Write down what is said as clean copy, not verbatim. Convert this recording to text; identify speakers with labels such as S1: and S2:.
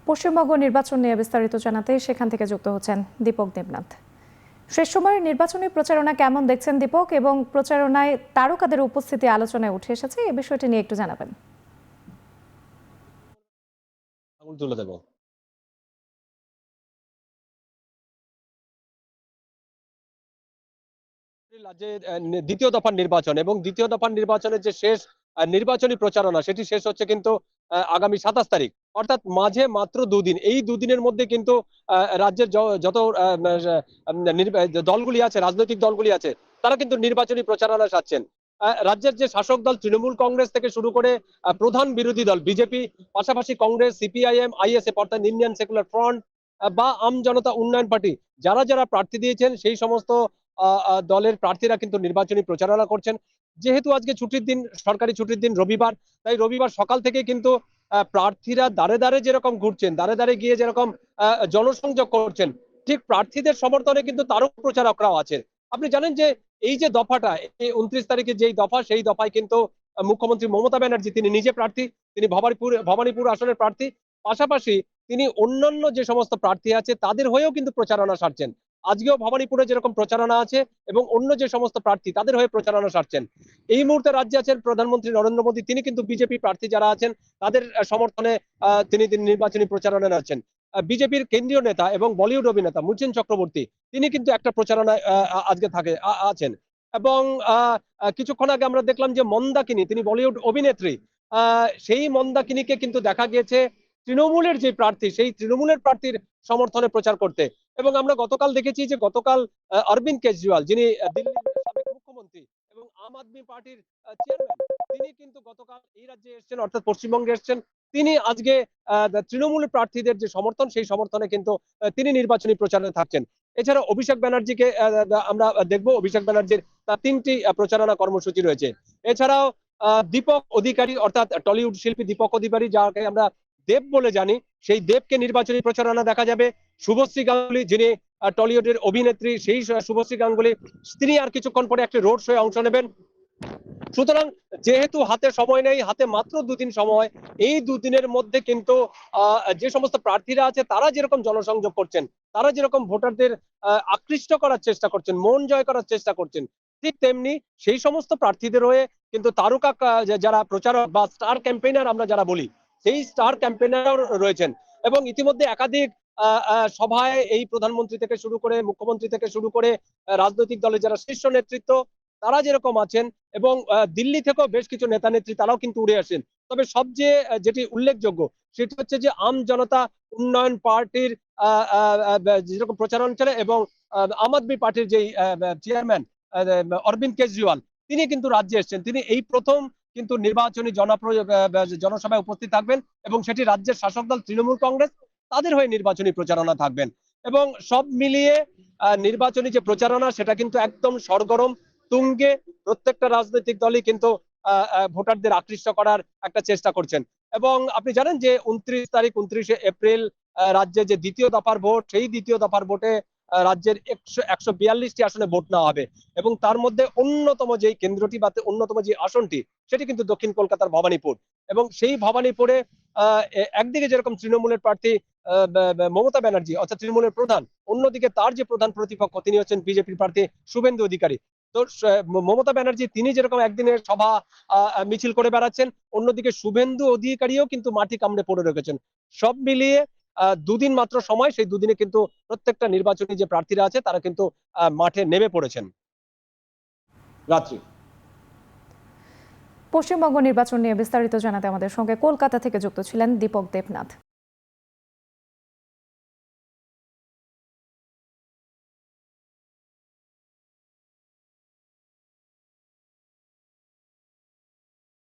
S1: পশ্চিমবঙ্গ নির্বাচন নিয়ে বিস্তারিত জানাতে সেখান থেকে যুক্ত হচ্ছেন দীপক দেবনাথ। শেষ সময়ের নির্বাচনী প্রচারণা কেমন দেখছেন দীপক, এবং প্রচারণায় তারকাদের উপস্থিতি আলোচনায় উঠে এসেছে, এই বিষয়টি নিয়ে একটু জানাবেন।
S2: তুলে দেবো। রাজ্যের দ্বিতীয় দফার নির্বাচন এবং দ্বিতীয় দফার নির্বাচনের যে শেষ নির্বাচনী প্রচারণা সেটি শেষ হচ্ছে কিন্তু আগামী 27 তারিখ, অর্থাৎ মাঝে মাত্র দুদিন। এই দুদিনের মধ্যে কিন্তু রাজ্যের যত দলগুলি আছে, রাজনৈতিক দলগুলি আছে, তারা কিন্তু নির্বাচনী প্রচারণা সারছেন। রাজ্যের যে শাসক দল তৃণমূল কংগ্রেস থেকে শুরু করে প্রধান বিরোধী দল বিজেপি, পাশাপাশি কংগ্রেস, সিপিআইএম, আইএসএফ অর্থাৎ ইন্ডিয়ান সেকুলার ফ্রন্ট বা আম জনতা উন্নয়ন পার্টি, যারা যারা প্রার্থী দিয়েছেন সেই সমস্ত দলের প্রার্থীরা কিন্তু নির্বাচনী প্রচারণা করছেন। যেহেতু আজকে ছুটির দিন, সরকারি ছুটির দিন রবিবার, তাই রবিবার সকাল থেকে কিন্তু প্রার্থীরা দাঁড়ে দাঁড়ে যেরকম ঘুরছেন, দাঁড়ে দাঁড়ে গিয়ে যেরকম জনসংযোগ করছেন, ঠিক প্রার্থীদের সমর্থনে কিন্তু তারও প্রচারকরাও আছেন। আপনি জানেন যে এই যে দফাটা, এই 29 তারিখে যেই দফা, সেই দফায় কিন্তু মুখ্যমন্ত্রী মমতা ব্যানার্জি তিনি নিজে প্রার্থী, তিনি ভবানীপুর আসনের প্রার্থী। পাশাপাশি তিনি অন্যান্য যে সমস্ত প্রার্থী আছে তাদের হয়েও কিন্তু প্রচারণা সারছেন। আজকেও ভবানীপুরে যেরকম প্রচারণা আছে এবং অন্য যে সমস্ত প্রার্থী তাদের হয়ে প্রচারণা সারছেন। এই মুহূর্তে রাজ্যে আছেন প্রধানমন্ত্রী নরেন্দ্র মোদী, তিনি কিন্তু বিজেপি প্রার্থী যারা আছেন তাদের সমর্থনে তিনি নির্বাচনী প্রচারণা নাচ্ছেন। বিজেপির কেন্দ্রীয় নেতা এবং বলিউড অভিনেতা মুচেন চক্রবর্তী, তিনি কিন্তু একটা প্রচারণায় আজকে আছেন। এবং কিছুক্ষণ আগে আমরা দেখলাম যে মন্দাকিনী, তিনি বলিউড অভিনেত্রী, সেই মন্দাকিনীকে কিন্তু দেখা গিয়েছে তৃণমূলের যে প্রার্থী, সেই তৃণমূলের প্রার্থীর সমর্থনে প্রচার করতে। এবং আমরা গতকাল দেখেছি যে গতকাল অরবিন্দ কেজরিওয়াল, যিনি দিল্লির সাবেক মুখ্যমন্ত্রী এবং আম আদমি পার্টির চেয়ারম্যান, তিনি কিন্তু গতকাল এই রাজ্যে এসেছেন, অর্থাৎ পশ্চিমবঙ্গে এসেছেন। তিনি আজকে তৃণমূল প্রার্থীদের যে সমর্থন, সেই সমর্থনে কিন্তু তিনি নির্বাচনী প্রচারে থাকছেন। এছাড়া অভিষেক ব্যানার্জিকে আমরা দেখবো, অভিষেক ব্যানার্জির তার 3টি প্রচারণা কর্মসূচি রয়েছে। এছাড়াও দীপক অধিকারী, অর্থাৎ টলিউড শিল্পী দীপক অধিকারী, যাকে আমরা দেব বলে জানি, সেই দেবকে নির্বাচনী প্রচারণা দেখা যাবে। শুভশ্রী গাঙ্গুলি, যিনি টলিউডের অভিনেত্রী, সেই শুভশ্রী গাঙ্গুলি, তিনি আর কিছুক্ষণ পরে একটি রোড শোয়ে অংশ নেবেন। সুতরাং যেহেতু হাতে সময় নেই, হাতে মাত্র দুদিন সময়, এই দুদিনের মধ্যে কিন্তু যে সমস্ত প্রার্থীরা আছে তারা যেরকম জনসংযোগ করছেন, তারা যেরকম ভোটারদের আকৃষ্ট করার চেষ্টা করছেন, মন জয় করার চেষ্টা করছেন, ঠিক তেমনি সেই সমস্ত প্রার্থীদের হয়ে কিন্তু তারকা যারা প্রচারক বা স্টার ক্যাম্পেইনার আমরা যারা বলি, সেই স্টার ক্যাম্পেইনার রয়েছেন। এবং ইতিমধ্যে একাধিক সভায় এই প্রধানমন্ত্রী থেকে শুরু করে, মুখ্যমন্ত্রী থেকে শুরু করে রাজনৈতিক দলের যারা শীর্ষ নেতৃত্ব তারা যেরকম আছেন, এবং দিল্লি থেকেও বেশ কিছু নেতা নেত্রী তারাও কিন্তু উড়ে আসেন। তবে সবচেয়ে যেটি উল্লেখযোগ্য সেটি হচ্ছে যে আম জনতা উন্নয়ন পার্টির যেরকম প্রচারণ চলে, এবং আম আদমি পার্টির যেই চেয়ারম্যান অরবিন্দ কেজরিওয়াল, তিনি কিন্তু রাজ্যে এসেছেন। তিনি এই প্রথম কিন্তু নির্বাচনী জনসভায় উপস্থিত থাকবেন, এবং সেটি রাজ্যের শাসক দল তৃণমূল কংগ্রেস, তাদের হয়ে নির্বাচনী প্রচারণা থাকবেন। এবং সব মিলিয়ে নির্বাচনী যে প্রচারণা সেটা কিন্তু একদম সরগরম তুঙ্গে। প্রত্যেকটা রাজনৈতিক দলই কিন্তু ভোটারদের আকৃষ্ট করার একটা চেষ্টা করছেন। এবং আপনি জানেন যে 29 এপ্রিল রাজ্যে যে দ্বিতীয় দফার ভোট, সেই দ্বিতীয় দফার ভোটে রাজ্যের 142টি আসনে ভোট নেওয়া হবে, এবং তার মধ্যে অন্যতম যে কেন্দ্রটি বা অন্যতম যে আসনটি, সেটি কিন্তু দক্ষিণ কলকাতার ভবানীপুর। এবং সেই ভবানীপুরে একদিকে যেরকম তৃণমূলের প্রার্থী মমতা ব্যানার্জি, অর্থাৎ তৃণমূলের প্রধান, অন্যদিকে তার যে প্রধান প্রতিপক্ষ তিনি হচ্ছেন বিজেপির প্রার্থী শুভেন্দু অধিকারী। তো মমতা ব্যানার্জি তিনি যেরকম একদিনের সভা মিছিল করে বেড়াচ্ছেন, অন্যদিকে শুভেন্দু অধিকারীও কিন্তু মাটি কামড়ে পড়ে রেখেছেন। সব মিলিয়ে দুদিন মাত্র সময়, সেই দুদিনে কিন্তু প্রত্যেকটা নির্বাচনী যে প্রার্থীরা আছে তারা কিন্তু মাঠে নেমে পড়েছেন। রাত্রি
S1: পশ্চিমবঙ্গ নির্বাচন নিয়ে বিস্তারিত জানাতে আমাদের সঙ্গে কলকাতা থেকে যুক্ত ছিলেন দীপক দেবনাথ।